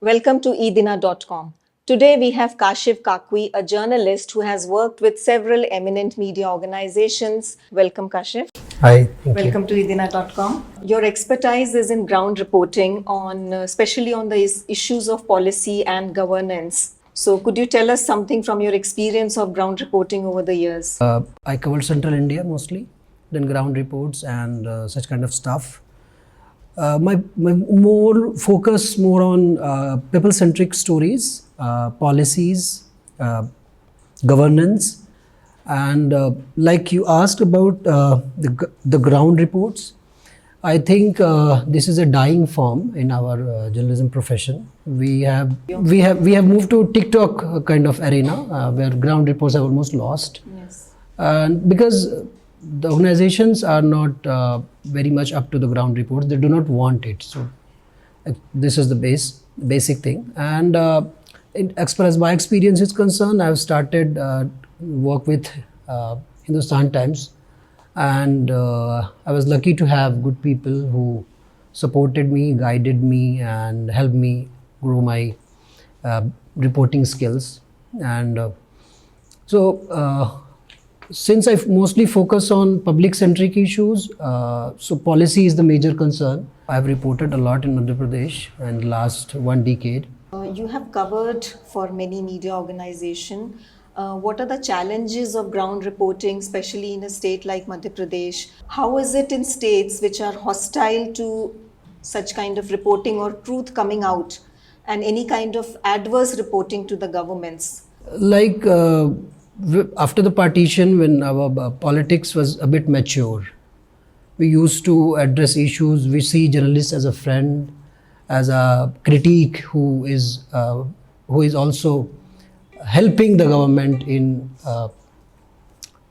Welcome to Eedina.com. Today we have Kashif Kakvi, a journalist who has worked with several eminent media organizations. Welcome, Kashif. Hi. Welcome to Eedina.com. Your expertise is in ground reporting on, especially on the issues of policy and governance. So could you tell us something from your experience of ground reporting over the years? I covered Central India mostly, then ground reports and such kind of stuff. My more focus more on people-centric stories, policies, governance, and like you asked about the ground reports. I think this is a dying form in our journalism profession. We have moved to TikTok kind of arena where ground reports are almost lost. Yes. And because the organizations are not very much up to the ground reports, they do not want it. So this is the basic thing. And as far as my experience is concerned, I've started work with Hindustan Times, and I was lucky to have good people who supported me, guided me, and helped me grow my reporting skills. And since I mostly focus on public-centric issues, so policy is the major concern. I've reported a lot in Madhya Pradesh in the last 1 decade. You have covered for many media organizations. What are the challenges of ground reporting, especially in a state like Madhya Pradesh? How is it in states which are hostile to such kind of reporting or truth coming out and any kind of adverse reporting to the governments? Like after the partition, when our politics was a bit mature, we used to address issues. We see journalists as a friend, as a critique who is also helping the government in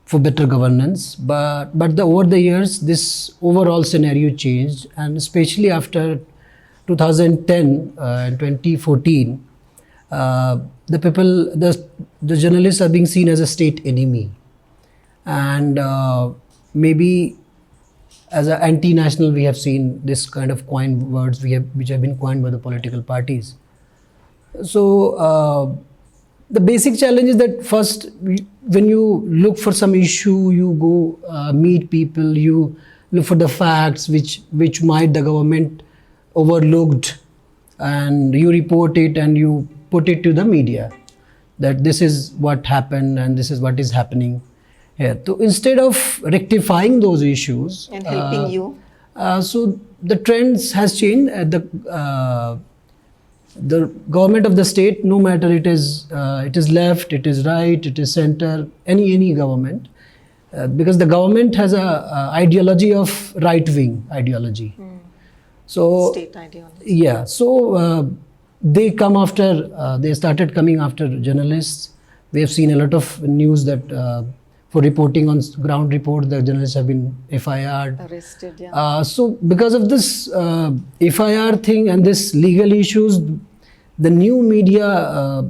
for better governance. But over the years, this overall scenario changed, and especially after 2010 and 2014. The journalists are being seen as a state enemy, and maybe as an anti-national, we have seen this kind of coined words which have been coined by the political parties. So the basic challenge is that first, when you look for some issue, you go meet people, you look for the facts which might the government overlooked, and you report it and you put it to the media that this is what happened and this is what is happening here. So instead of rectifying those issues and helping you, so the trends has changed. The government of the state, no matter it is left, it is right, it is center, any government, because the government has a ideology of right-wing ideology. So state ideology. Yeah. So they started coming after journalists. We have seen a lot of news that for reporting on ground report, the journalists have been FIR'd. Arrested, yeah. So because of this FIR thing and this legal issues, the new media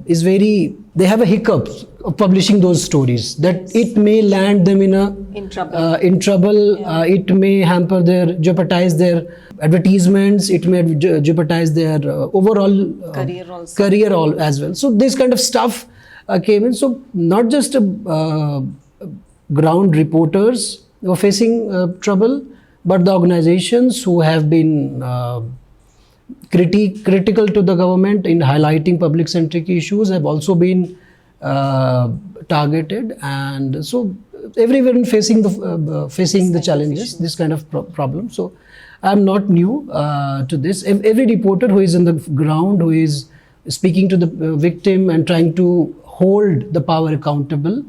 they have a hiccup of publishing those stories, that it may land them in trouble. Yeah. It may jeopardize their advertisements, it may jeopardize their overall career as well. So this kind of stuff came in. So not just ground reporters were facing trouble, but the organizations who have been critical to the government in highlighting public-centric issues have also been targeted, and so everyone facing the challenges, this kind of problem. So I'm not new to this. Every reporter who is on the ground, who is speaking to the victim and trying to hold the power accountable,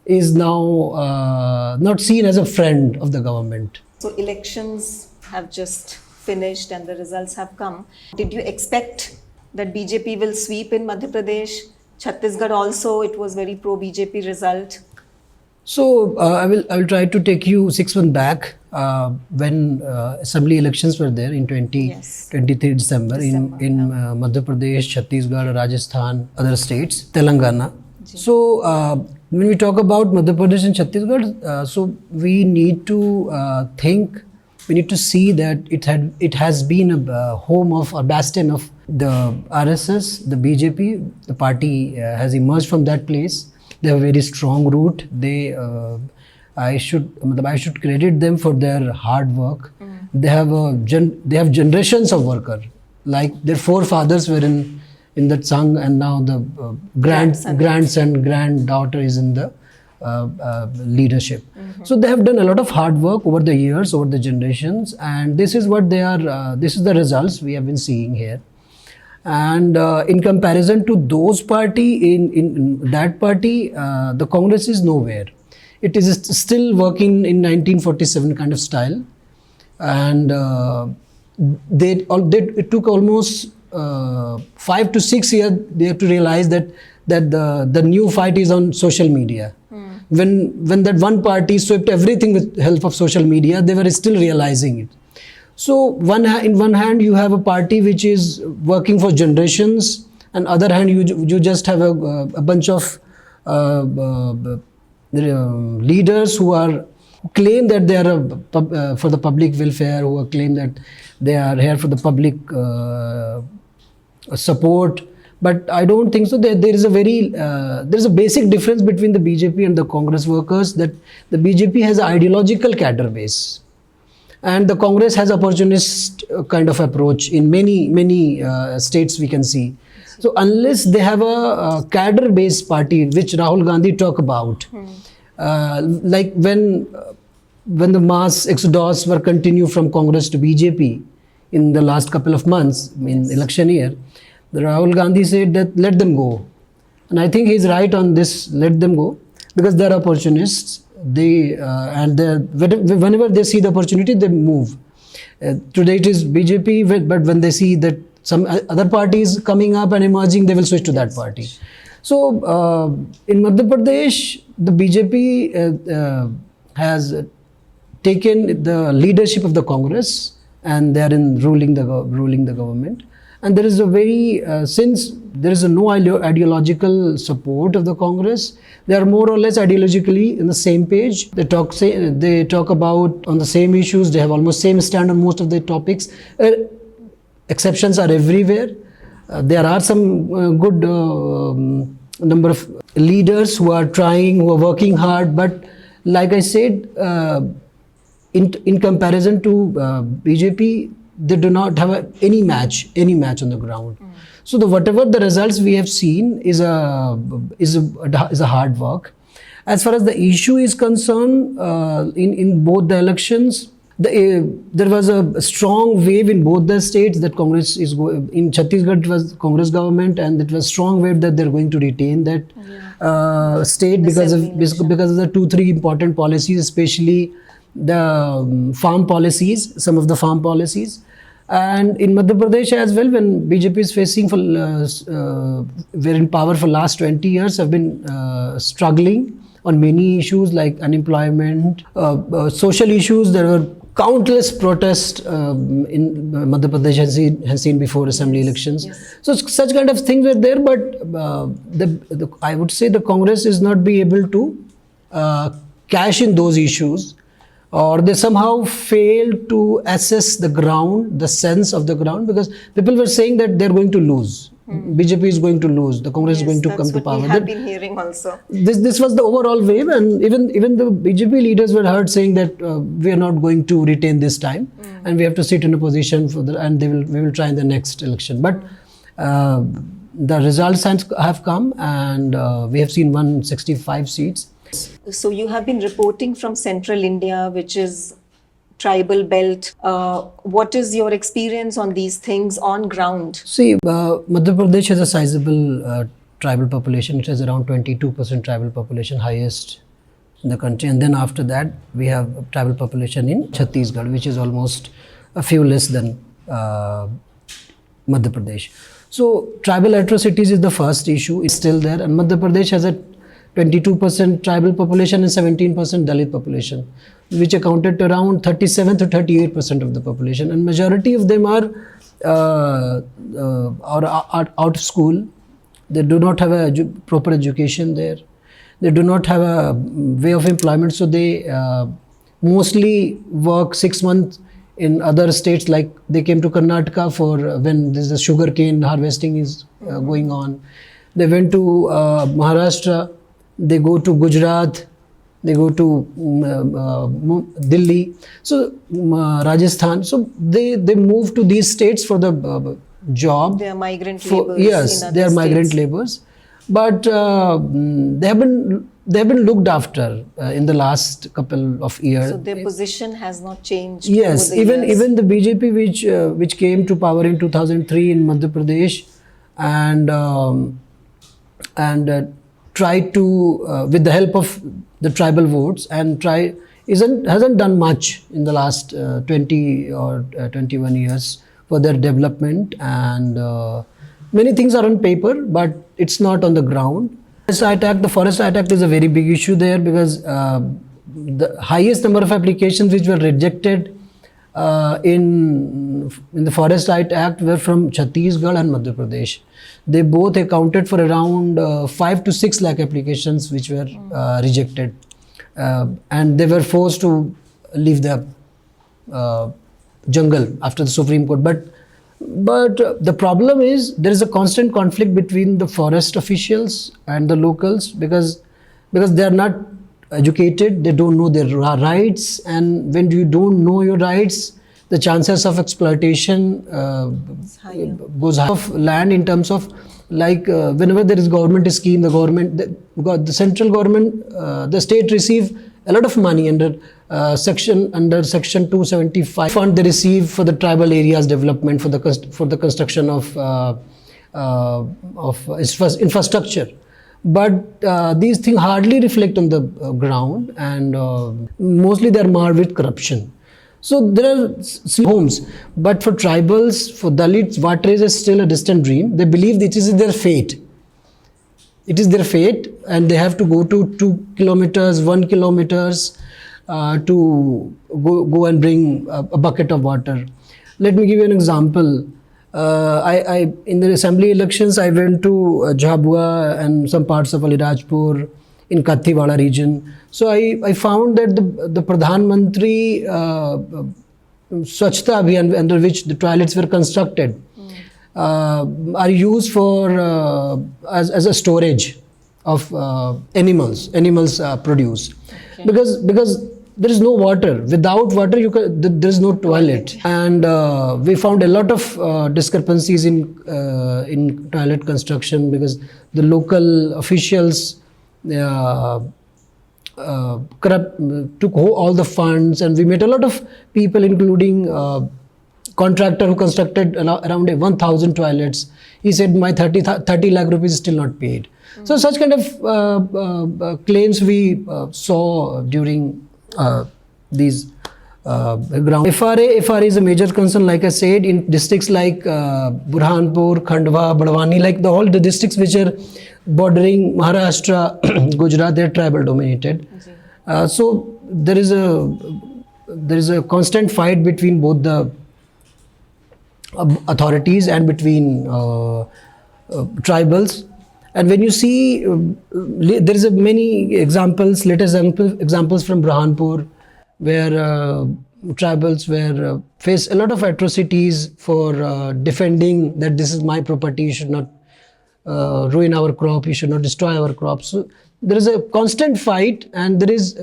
is now not seen as a friend of the government. So elections have just finished and the results have come. Did you expect that BJP will sweep in Madhya Pradesh? Chhattisgarh also, it was very pro-BJP result. So I will try to take you 6 months back when assembly elections were there in 23 December in Madhya Pradesh, Chhattisgarh, Rajasthan, other states, Telangana. So when we talk about Madhya Pradesh and Chhattisgarh, so we need to think we need to see that it has been a home of a bastion of the RSS, the BJP. The party has emerged from that place. They have a very strong root. I should credit them for their hard work. They have generations of worker. Like their forefathers were in that Sangh, and now the grandson, granddaughter is in the leadership. So they have done a lot of hard work over the years, over the generations, and this is what they are. This is the results we have been seeing here. And in comparison to those party, in that party, the Congress is nowhere. It is still working in 1947 kind of style, and it took almost 5 to 6 years they have to realize that the new fight is on social media. When that one party swept everything with help of social media, they were still realizing it. So in one hand you have a party which is working for generations, and other hand you just have a bunch of leaders who claim that they are for the public welfare, who claim that they are here for the public support. But I don't think so. There is a basic difference between the BJP and the Congress workers, that the BJP has an ideological cadre base, and the Congress has opportunist kind of approach in many states we can see. So unless they have a cadre-based party, which Rahul Gandhi talk about, like when the mass exodus were continued from Congress to BJP in the last couple of months, in election year, Rahul Gandhi said that let them go. And I think he's right on this, let them go, because they're opportunists. Whenever they see the opportunity, they move. Today it is BJP, but when they see that some other parties coming up and emerging, they will switch to that party. So in Madhya Pradesh, the BJP has taken the leadership of the Congress, and they are ruling the government. And there is since there is no ideological support of the Congress, they are more or less ideologically in the same page. They talk about on the same issues. They have almost same stand on most of the topics. Exceptions are everywhere. There are some good number of leaders who are working hard. But like I said, in comparison to BJP, they do not have any match on the ground. So whatever the results we have seen is a hard work. As far as the issue is concerned, in both the elections, there was a strong wave in both the states that Congress is going. In Chhattisgarh, it was Congress government, and it was strong wave that they're going to retain that state because of the 2-3 important policies, especially the farm policies, some of the farm policies. And in Madhya Pradesh as well, when BJP is facing were in power for last 20 years, have been struggling on many issues like unemployment, social issues. There were countless protests in Madhya Pradesh has seen before assembly elections. So such kind of things were there, but I would say the Congress is not be able to cash in those issues, or they somehow failed to assess the ground, the sense of the ground, because people were saying that they're going to lose. BJP is going to lose. The Congress is going to come to power. We have been hearing also. This was the overall wave, and even the BJP leaders were heard saying that we are not going to retain this time, and we have to sit in a position and we will try in the next election. But the results have come, and we have seen 165 seats. So you have been reporting from Central India, which is tribal belt. What is your experience on these things on ground? See, Madhya Pradesh has a sizable tribal population. It has around 22% tribal population, highest in the country. And then after that, we have a tribal population in Chhattisgarh, which is almost a few less than Madhya Pradesh. So tribal atrocities is the first issue. It's still there. And Madhya Pradesh has a 22% tribal population and 17% Dalit population, which accounted to around 37 to 38% of the population. And majority of them are out of school. They do not have a proper education there. They do not have a way of employment. So they mostly work 6 months In other states, like they came to Karnataka for when there's a sugarcane harvesting is going on. They went to Maharashtra, they go to Gujarat, they go to Delhi, so Rajasthan. So they move to these states for the job. They are migrant laborers. Yes, in they are other migrant states. laborers, but they have been looked after in the last couple of years. So their position has not changed. Yes, over the years. even the BJP which came to power in 2003 in Madhya Pradesh and tried to with the help of the tribal votes and hasn't done much in the last 20 or 21 years for their development, and many things are on paper but it's not on the ground. The Forest Rights Act is a very big issue there because the highest number of applications which were rejected in the Forest Rights Act were from Chhattisgarh and Madhya Pradesh. They both accounted for around 5 to 6 lakh applications which were rejected, and they were forced to leave the jungle after the Supreme Court. But the problem is there is a constant conflict between the forest officials and the locals because they are not educated, they don't know their rights, and when you don't know your rights, the chances of exploitation goes high. Of land in terms of like whenever there is government scheme, the central government, the state receive a lot of money under section 275 fund they receive for the tribal areas development for the construction of infrastructure, but these things hardly reflect on the ground, and mostly they are marred with corruption. So there are homes, but for tribals, for Dalits, water is still a distant dream. They believe that it is their fate. It is their fate, and they have to go to 2 kilometers, 1 kilometers to go and bring a bucket of water. Let me give you an example. I in the assembly elections, I went to Jhabua and some parts of Alirajpur in Kathiwala region. So I found that the Pradhan Mantri Swachhta Abhiyan, under which the toilets were constructed, are used for as a storage of animals produce. Okay. Because there is no water. Without water, there is no toilet, and we found a lot of discrepancies in toilet construction because the local officials took all the funds, and we met a lot of people, including contractor who constructed around 1,000 toilets. He said my 30 lakh rupees is still not paid. So such kind of claims we saw during these ground. FRA is a major concern, like I said, in districts like Burhanpur, Khandwa, Badwani, like all the districts which are bordering Maharashtra, Gujarat, they are tribal dominated. So there is a constant fight between both the authorities and between tribals. And when you see, there is many examples, latest examples from Burhanpur, where tribals face a lot of atrocities for defending that this is my property, you should not ruin our crop, you should not destroy our crops. So there is a constant fight, and there is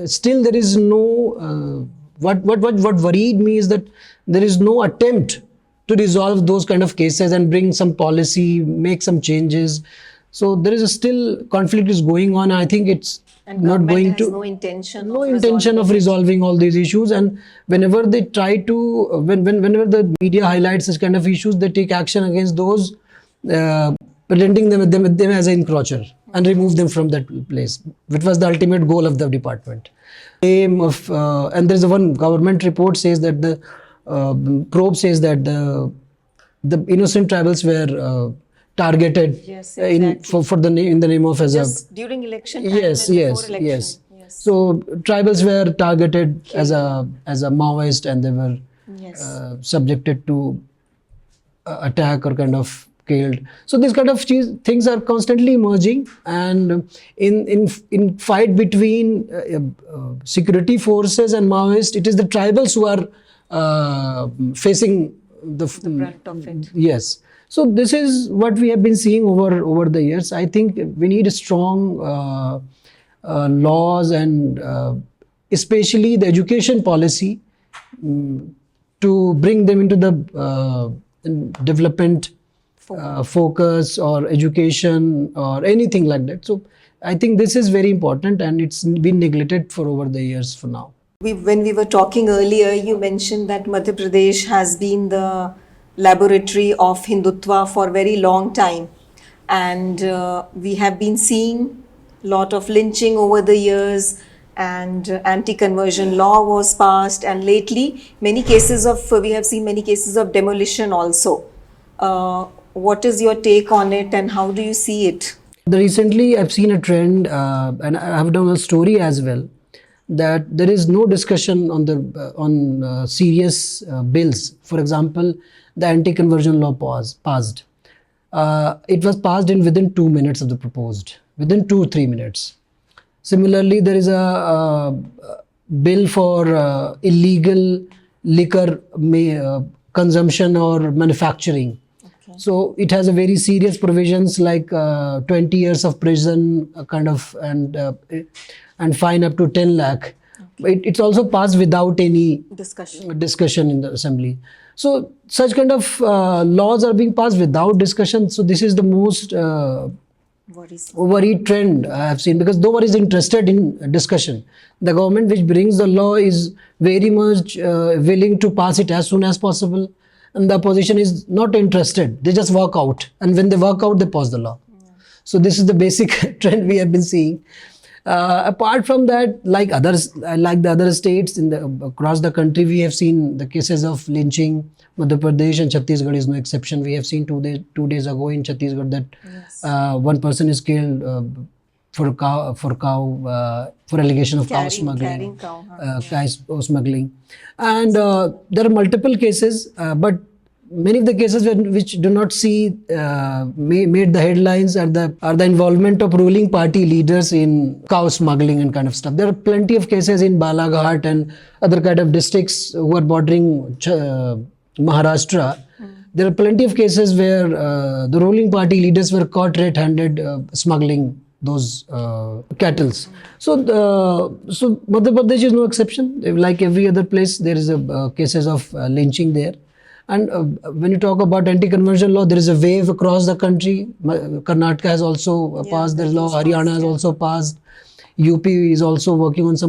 no, what worried me is that there is no attempt to resolve those kind of cases and bring some policy, make some changes. So there is still conflict is going on. I think it's not going to no intention of resolving all these issues. And whenever they try to, whenever the media highlights such kind of issues, they take action against those, presenting them as an encroacher and remove them from that place, which was the ultimate goal of the department. And there's one government report says that the probe says that the innocent tribals were targeted in the name of just during election time. Yes. So tribals were targeted as a Maoist, and they were subjected to attack or kind of killed. So these kind of things are constantly emerging, and in fight between security forces and Maoists, it is the tribals who are facing the brunt of it. Yes. So this is what we have been seeing over the years. I think we need a strong laws and especially the education policy to bring them into the development focus or education or anything like that. So I think this is very important and it's been neglected for over the years for now. When we were talking earlier, you mentioned that Madhya Pradesh has been the laboratory of Hindutva for a very long time. And we have been seeing a lot of lynching over the years, and anti-conversion law was passed. And lately, we have seen many cases of demolition also. What is your take on it and how do you see it? Recently, I've seen a trend and I have done a story as well, that there is no discussion on serious bills. For example, the anti-conversion law passed. It was passed within 2 minutes of the proposed, within 2-3 minutes. Similarly, there is a bill for illegal liquor consumption or manufacturing. Okay. So it has a very serious provisions like 20 years of prison and fine up to 10 lakh. Okay. It's also passed without any discussion in the assembly. So such kind of laws are being passed without discussion. So this is the most worried trend I have seen, because nobody is interested in discussion. The government which brings the law is very much willing to pass it as soon as possible, and the opposition is not interested. They just walk out, and when they walk out, they pass the law. Yeah. So this is the basic trend we have been seeing. Apart from that, like the other states across the country, we have seen the cases of lynching. Madhya Pradesh and Chhattisgarh is no exception. We have seen 2 days ago in Chhattisgarh that yes, one person is killed for allegation of cow smuggling, cow smuggling, and there are multiple cases, but many of the cases which do not made the headlines are the involvement of ruling party leaders in cow smuggling and kind of stuff. There are plenty of cases in Balaghat and other kind of districts who are bordering Maharashtra. There are plenty of cases where the ruling party leaders were caught red-handed smuggling those cattle. So Madhya Pradesh is no exception. Like every other place, there is cases of lynching there. And when you talk about anti-conversion law, there is a wave across the country. Karnataka has also passed their law. Haryana has also passed. UP is also working on this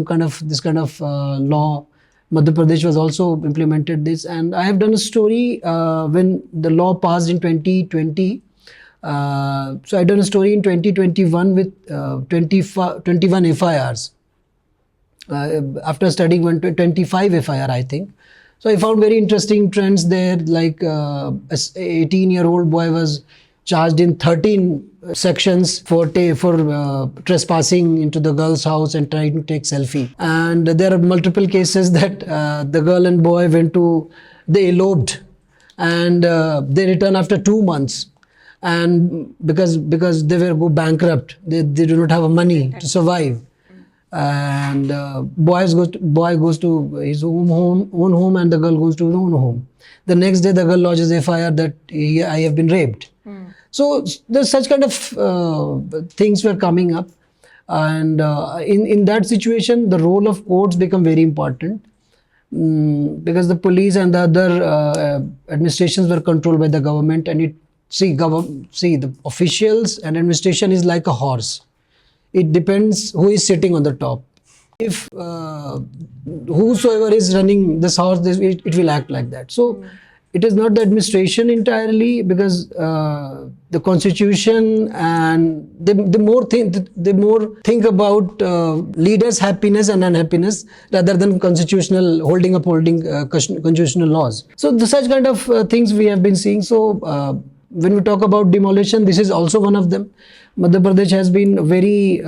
kind of law. Madhya Pradesh was also implemented this. And I have done a story when the law passed in 2020. So I done a story in 2021 with 21 FIRs. After studying 25 FIR, I think. So I found very interesting trends there, like an 18-year-old boy was charged in 13 sections for trespassing into the girl's house and trying to take selfie. And there are multiple cases that the girl and boy they eloped, and they returned after 2 months. And because they go bankrupt, they do not have money to survive. And boy goes to his own home, and the girl goes to her own home. The next day, the girl lodges FIR that I have been raped. So there's such kind of things were coming up, and in that situation, the role of courts become very important, because the police and the other administrations were controlled by the government, and the officials and administration is like a horse. It depends who is sitting on the top. If whosoever is running this horse, it will act like that. So it is not the administration entirely, because the constitution and they more think about leaders' happiness and unhappiness rather than holding constitutional laws. So such kind of things we have been seeing. So when we talk about demolition, this is also one of them. Madhya Pradesh has been very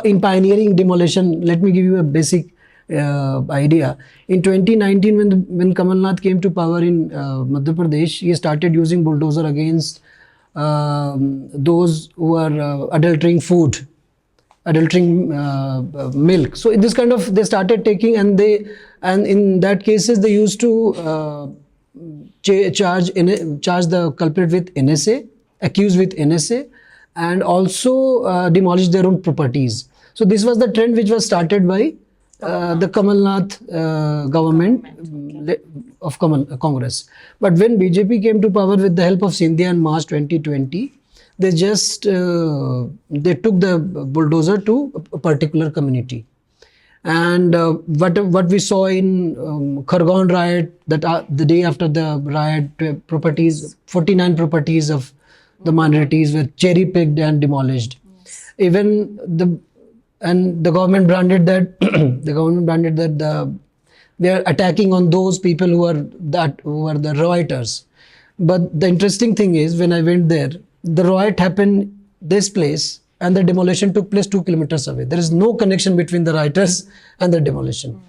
in pioneering demolition. Let me give you a basic idea. In 2019, when Kamal Nath came to power in Madhya Pradesh, he started using bulldozer against those who are adulterating food. adulterating milk. So this kind of they started taking, and in that cases they used to charge the culprit with NSA, accused with NSA, and also demolish their own properties. So this was the trend which was started by the Kamal Nath government of Congress. But when BJP came to power with the help of Scindia in March 2020, they just they took the bulldozer to a particular community. And what we saw in Khargone riot, that the day after the riot, 49 properties of the minorities were cherry picked and demolished. Even the government branded that they are attacking on those people who are the rioters. But the interesting thing is, when I went there, the riot happened this place and the demolition took place 2 kilometers away. There is no connection between the rioters and the demolition.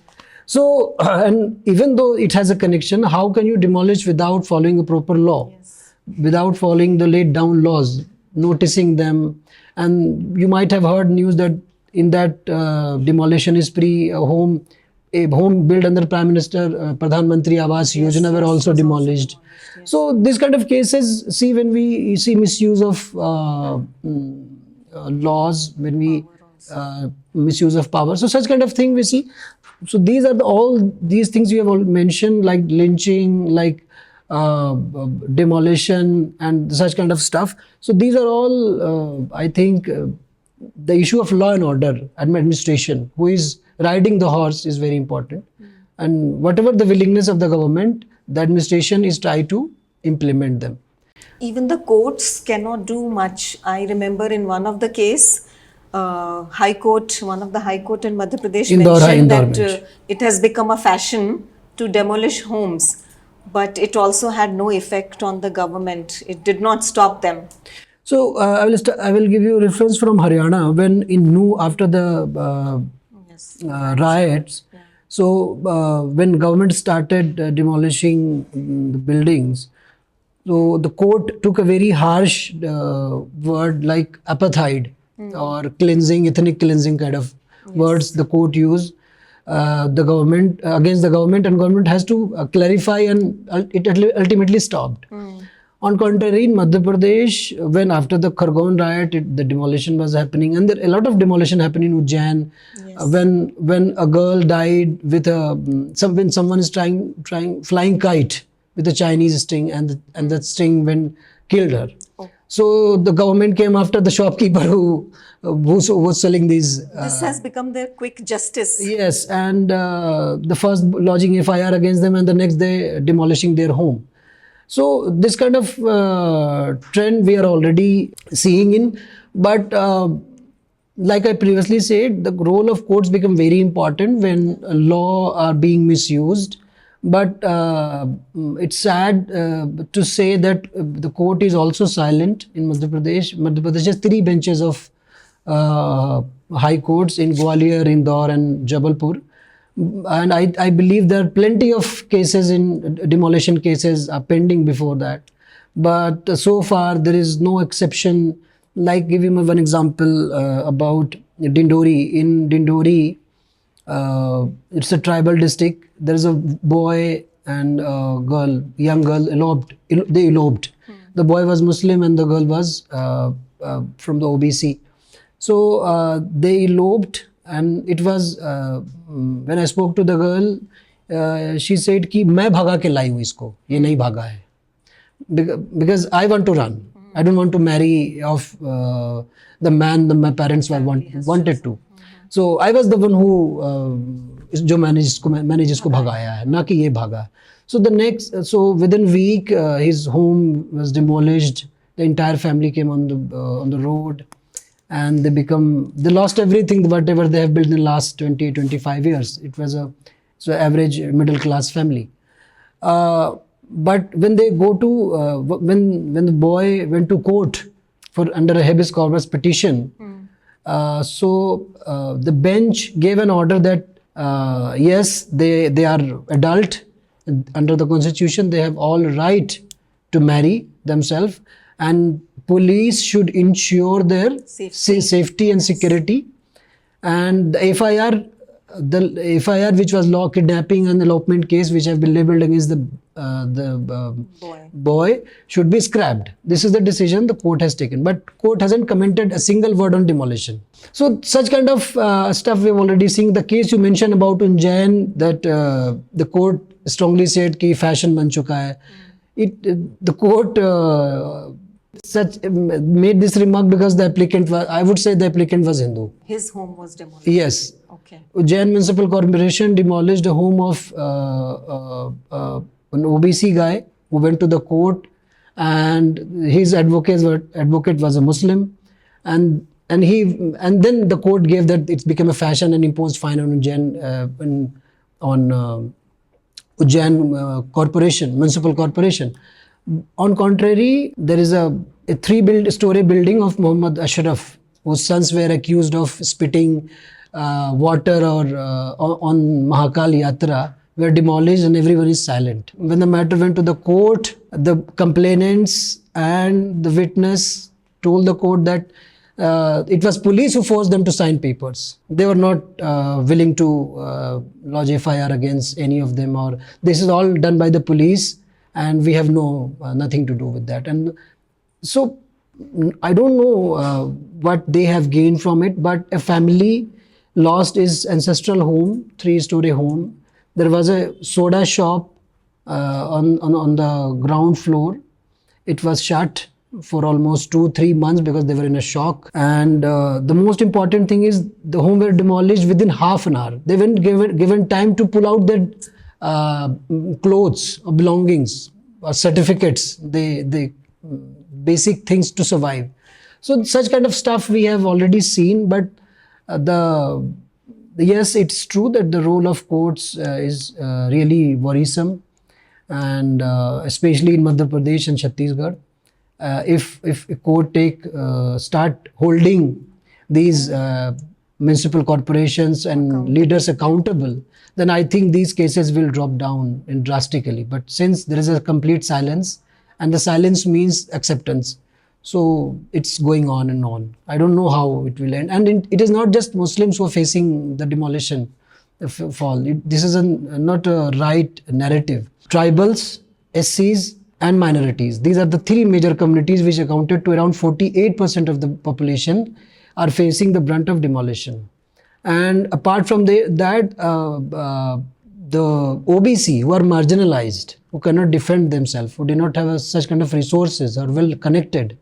So, and even though it has a connection, how can you demolish without following a proper law? Yes. Without following the laid down laws, noticing them. And you might have heard news that in that demolition spree, a home built under Prime Minister Pradhan Mantri Awas Yojana were also demolished. Yes. So these kind of cases, see, when we see misuse of laws, when we misuse of power, so such kind of thing we see. So these are all these things you have all mentioned, like lynching, like demolition and such kind of stuff. So these are all, I think, the issue of law and order, administration, who is riding the horse, is very important. And whatever the willingness of the government, the administration is trying to implement them. Even the courts cannot do much. I remember in one of the case, High Court, one of the High Court in Madhya Pradesh mentioned that it has become a fashion to demolish homes, but it also had no effect on the government. It did not stop them. So I will give you a reference from Haryana, when in after the riots. Yeah. So when government started demolishing the buildings, so the court took a very harsh word like apartheid or cleansing, ethnic cleansing kind of words the court used the government against the government, and government has to clarify, and it ultimately stopped. On contrary, in Madhya Pradesh, when after the Khargone riot, the demolition was happening, and a lot of demolition happened in Ujjain. Yes. When a girl died with when someone is trying flying kite with a Chinese sting, and that sting killed her. Oh. So the government came after the shopkeeper who was selling these. This has become their quick justice. Yes, and the first lodging FIR against them, and the next day demolishing their home. So this kind of trend we are already seeing in, but like I previously said, the role of courts become very important when law are being misused. But it's sad to say that the court is also silent in Madhya Pradesh. Madhya Pradesh has 3 benches of high courts in Gwalior, Indore and Jabalpur. And I believe there are plenty of cases in demolition cases are pending before that. But so far there is no exception. Like, give you one example about Dindori. In Dindori, it's a tribal district. There is a boy and a girl, young girl, they eloped. The boy was Muslim and the girl was from the OBC. So they eloped, and it was when I spoke to the girl, she said कि मैं भागा के लाई हूँ इसको, ये नहीं भागा है, because I want to run. I don't want to marry off the man my parents wanted to. So I was the one who जो मैंने जिसको भगाया है, ना कि ये भागा. So within week his home was demolished. The entire family came on the road, and they lost everything whatever they have built in the last 20-25 years. It was an average middle class family. But when they go to when the boy went to court for under a habeas corpus petition, so the bench gave an order that yes, they are adult. Under the constitution, they have all right to marry themselves, and police should ensure their safety and security. And the FIR which was law kidnapping and elopement case which have been labelled against the boy should be scrapped. This is the decision the court has taken, but court hasn't commented a single word on demolition. So such kind of stuff we've already seen. The case you mentioned about Unjain, that the court strongly said कि fashion बन चुका है. The court made this remark because the applicant was, I would say the applicant was Hindu. His home was demolished. Yes. Okay. Ujjain Municipal Corporation demolished the home of an OBC guy who went to the court, and his advocate was a Muslim, and then the court gave that it became a fashion and imposed fine on Ujjain Corporation, Municipal Corporation. On contrary, there is a three-story building of Muhammad Ashraf, whose sons were accused of spitting water on Mahakal Yatra, were demolished, and everyone is silent. When the matter went to the court, the complainants and the witness told the court that it was police who forced them to sign papers. They were not willing to lodge FIR against any of them, or this is all done by the police, and we have nothing to do with that. And so I don't know what they have gained from it, but a family lost his ancestral home, three-story home. There was a soda shop on the ground floor. It was shut for almost 2-3 months because they were in a shock. And the most important thing is the home were demolished within half an hour. They weren't given time to pull out their clothes or belongings or certificates, the basic things to survive. So such kind of stuff we have already seen, but yes, it's true that the role of courts is really worrisome, and especially in Madhya Pradesh and Chhattisgarh. If a court start holding these municipal corporations and leaders accountable, then I think these cases will drop down drastically. But since there is a complete silence, and the silence means acceptance, so it's going on and on. I don't know how it will end. And it is not just Muslims who are facing the demolition fall. This is not a right narrative. Tribals, SCs, and minorities. These are the three major communities which accounted to around 48% of the population are facing the brunt of demolition. And apart from that, the OBC who are marginalized, who cannot defend themselves, who do not have such kind of resources or well connected,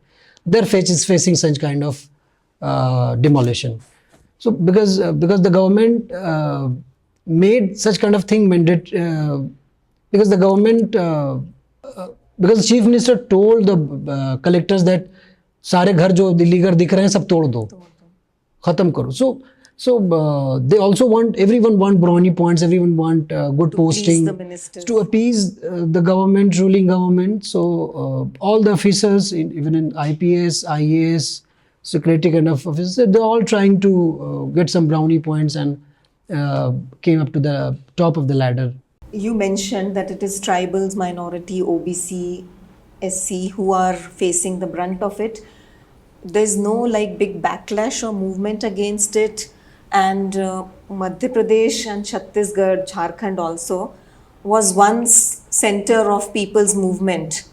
they're facing such kind of demolition. So because the government made such kind of thing mandatory, because the government because the chief minister told the collectors that सारे घर जो दिल्ली घर दिख रहे हैं सब तोड़ दो, खत्म करो. So they also everyone want brownie points, everyone want good posting to appease the government, ruling government. So all the officers, even in IPS, IAS, security kind of officers, they're all trying to get some brownie points and came up to the top of the ladder. You mentioned that it is tribals, minority, OBC, SC who are facing the brunt of it. There's no big backlash or movement against it. And Madhya Pradesh and Chhattisgarh, Jharkhand also was once center of people's movement.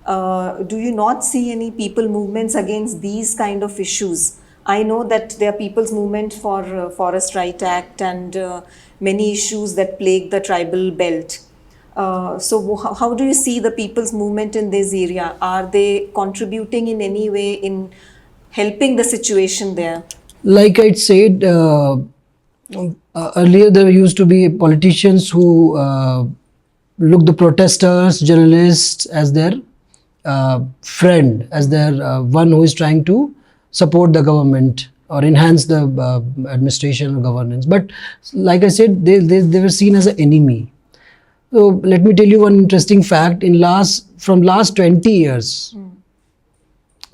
Do you not see any people movements against these kind of issues? I know that there are people's movement for Forest Right Act and many issues that plague the tribal belt. So how do you see the people's movement in this area? Are they contributing in any way in helping the situation there? Like I said, earlier there used to be politicians who looked the protesters, journalists as their friend, as their one who is trying to support the government or enhance the administration or governance. But like I said, they were seen as an enemy. So let me tell you one interesting fact. From last 20 years,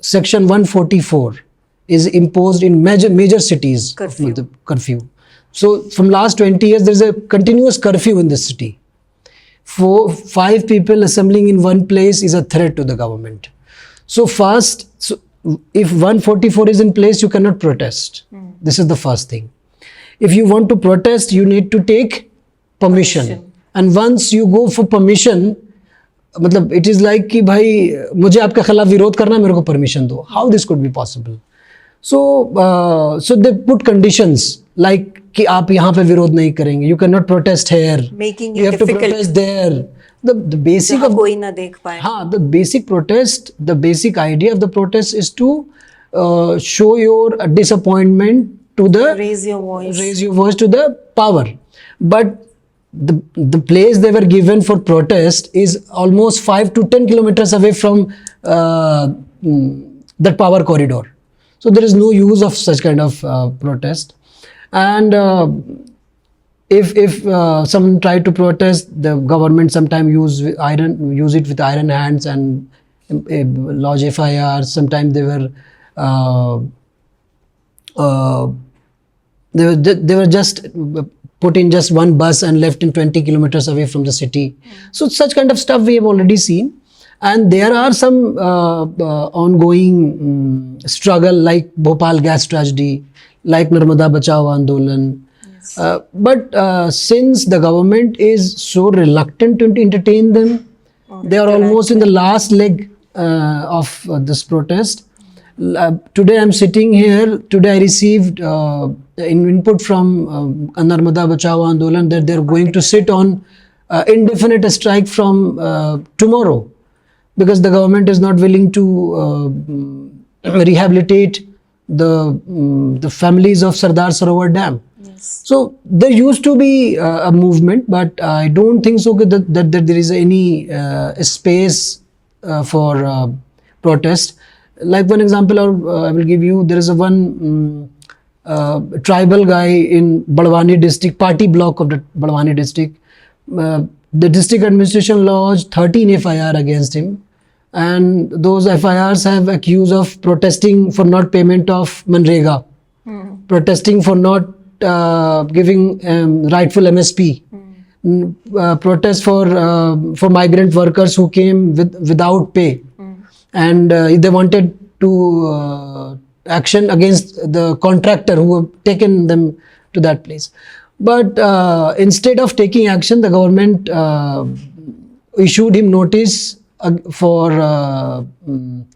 Section 144 is imposed in major cities. Curfew. So from last 20 years, there is a continuous curfew in this city. 5 people assembling in one place is a threat to the government. So if 144 is in place, you cannot protest. This is the first thing. if you want to protest, you need to take permission. And once you go for permission, मतलब it is like कि भाई मुझे आपके खिलाफ विरोध करना है, मेरे को permission दो. How this could be possible? So they put conditions like कि आप यहाँ पे विरोध नहीं करेंगे. You cannot protest here. Making it you have difficult. to protest there. The basic जहाँ of कोई ना देख पाए. the basic protest, the basic idea of the protest is to show your disappointment to the Raise your voice. To the power. But the place they were given for protest is almost 5 to 10 kilometers away from that power corridor. So there is no use of such kind of protest. And if someone tried to protest, the government sometimes use it with iron hands and lodge FIR. Sometimes they were just put in just one bus and left in 20 kilometers away from the city. So such kind of stuff we have already seen. And there are some ongoing struggle like Bhopal gas tragedy, like Narmada Bachao Andolan. But since the government is so reluctant to entertain them, they are almost in the last leg of this protest. Today I'm sitting here. Today I received input from Narmada Bachao Andolan that they're going to sit on indefinite strike from tomorrow, because the government is not willing to rehabilitate the families of Sardar Sarovar Dam. Yes. So there used to be a movement, but I don't think so that there is any space for protest. Like one example I will give you, there is one tribal guy in Badwani district, party block of the Badwani district. The district administration lodged 13 FIR against him, and those FIRs have accused of protesting for not payment of Manrega, protesting for not giving rightful MSP, protest for migrant workers who came without pay, and they wanted to action against the contractor who have taken them to that place. But instead of taking action, the government issued him notice for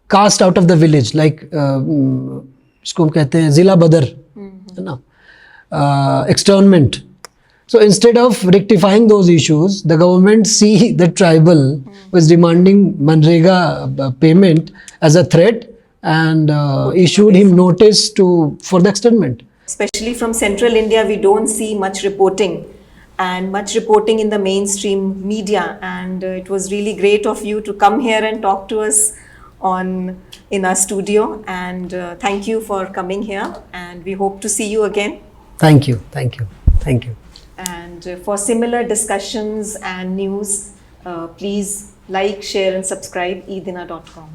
cast out of the village, like इसको हम कहते हैं जिला बदर, है ना, externment. So instead of rectifying those issues, the government see the tribal was demanding Manrega payment as a threat and issued him notice for the externment. Especially from central India, we don't see much reporting in the mainstream media, and it was really great of you to come here and talk to us in our studio, and thank you for coming here, and we hope to see you again. Thank you. And for similar discussions and news, please like, share and subscribe eedina.com.